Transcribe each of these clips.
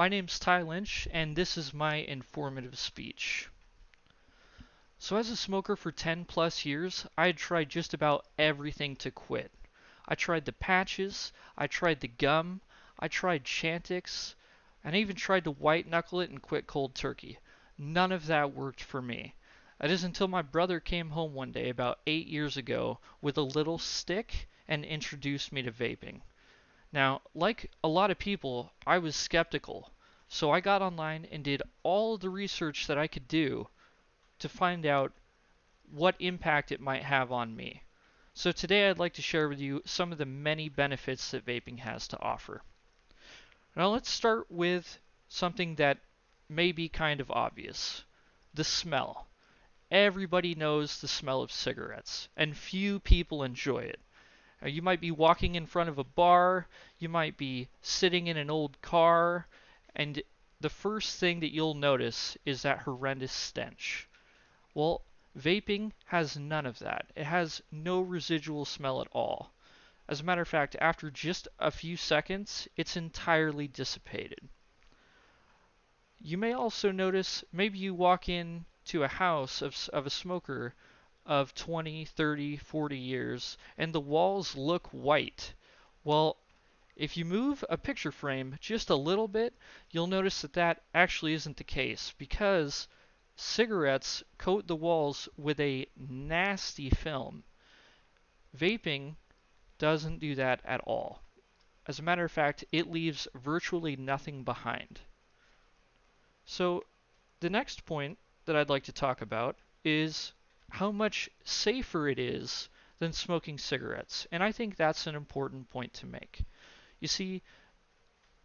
My name's Ty Lynch, and this is my informative speech. So, as a smoker for 10 plus years, I had tried just about everything to quit. I tried the patches, I tried the gum, I tried Chantix, and I even tried to white knuckle it and quit cold turkey. None of that worked for me. That is until my brother came home one day about 8 years ago with a little stick and introduced me to vaping. Now, like a lot of people, I was skeptical, so I got online and did all of the research that I could do to find out what impact it might have on me. So today I'd like to share with you some of the many benefits that vaping has to offer. Now let's start with something that may be kind of obvious. The smell. Everybody knows the smell of cigarettes, and few people enjoy it. You might be walking in front of a bar, you might be sitting in an old car, and the first thing that you'll notice is that horrendous stench. Well, vaping has none of that. It has no residual smell at all. As a matter of fact, after just a few seconds, it's entirely dissipated. You may also notice, maybe you walk in to a house of a smoker of 20, 30, 40 years, and the walls look white. Well, if you move a picture frame just a little bit, you'll notice that that actually isn't the case because cigarettes coat the walls with a nasty film. Vaping doesn't do that at all. As a matter of fact, it leaves virtually nothing behind. So, the next point that I'd like to talk about is how much safer it is than smoking cigarettes. And I think that's an important point to make. You see,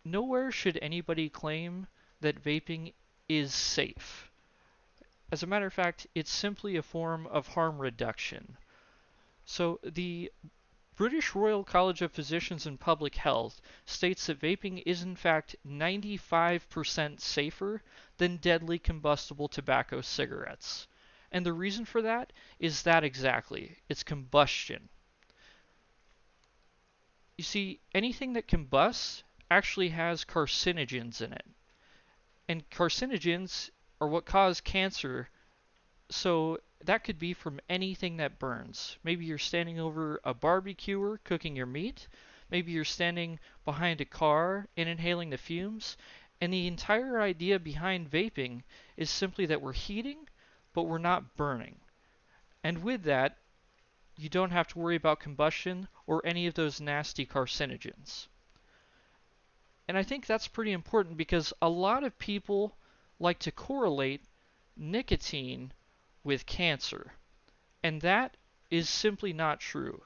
nowhere should anybody claim that vaping is safe. As a matter of fact, it's simply a form of harm reduction. So, the British Royal College of Physicians and Public Health states that vaping is in fact 95% safer than deadly combustible tobacco cigarettes. And the reason for that is that exactly, it's combustion. You see, anything that combusts actually has carcinogens in it. And carcinogens are what cause cancer, so that could be from anything that burns. Maybe you're standing over a barbecuer cooking your meat. Maybe you're standing behind a car and inhaling the fumes. And the entire idea behind vaping is simply that we're heating, but we're not burning. And with that, you don't have to worry about combustion or any of those nasty carcinogens. And I think that's pretty important because a lot of people like to correlate nicotine with cancer. And that is simply not true.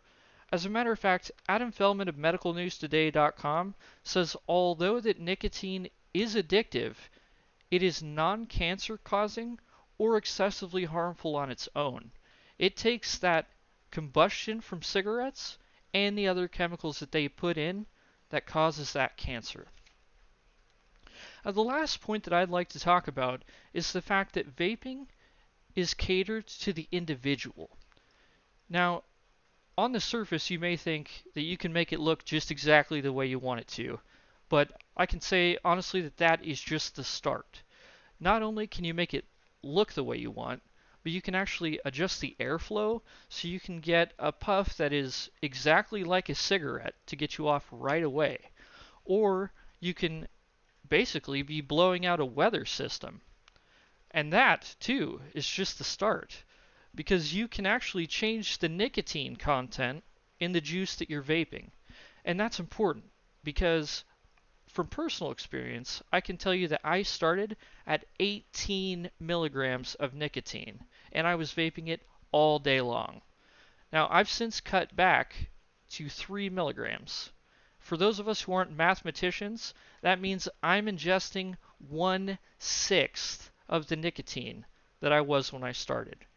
As a matter of fact, Adam Feldman of MedicalNewsToday.com says although that nicotine is addictive, it is non-cancer causing or excessively harmful on its own. It takes that combustion from cigarettes and the other chemicals that they put in that causes that cancer. Now, the last point that I'd like to talk about is the fact that vaping is catered to the individual. Now, on the surface, you may think that you can make it look just exactly the way you want it to, but I can say honestly that that is just the start. Not only can you make it look the way you want, but you can actually adjust the airflow so you can get a puff that is exactly like a cigarette to get you off right away. Or you can basically be blowing out a weather system. And that, too, is just the start. Because you can actually change the nicotine content in the juice that you're vaping. And that's important because from personal experience, I can tell you that I started at 18 milligrams of nicotine and I was vaping it all day long. Now, I've since cut back to 3 milligrams. For those of us who aren't mathematicians, that means I'm ingesting 1/6 of the nicotine that I was when I started.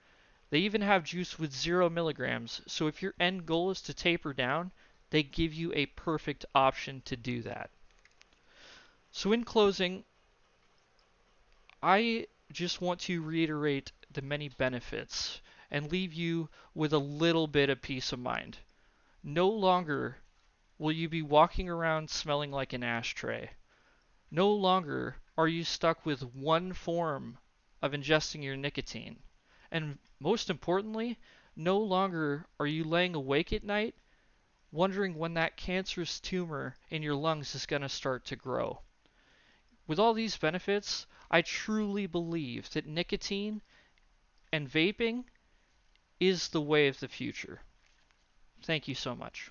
They even have juice with 0 milligrams, so if your end goal is to taper down, they give you a perfect option to do that. So in closing, I just want to reiterate the many benefits and leave you with a little bit of peace of mind. No longer will you be walking around smelling like an ashtray. No longer are you stuck with one form of ingesting your nicotine. And most importantly, no longer are you laying awake at night wondering when that cancerous tumor in your lungs is going to start to grow. With all these benefits, I truly believe that nicotine and vaping is the way of the future. Thank you so much.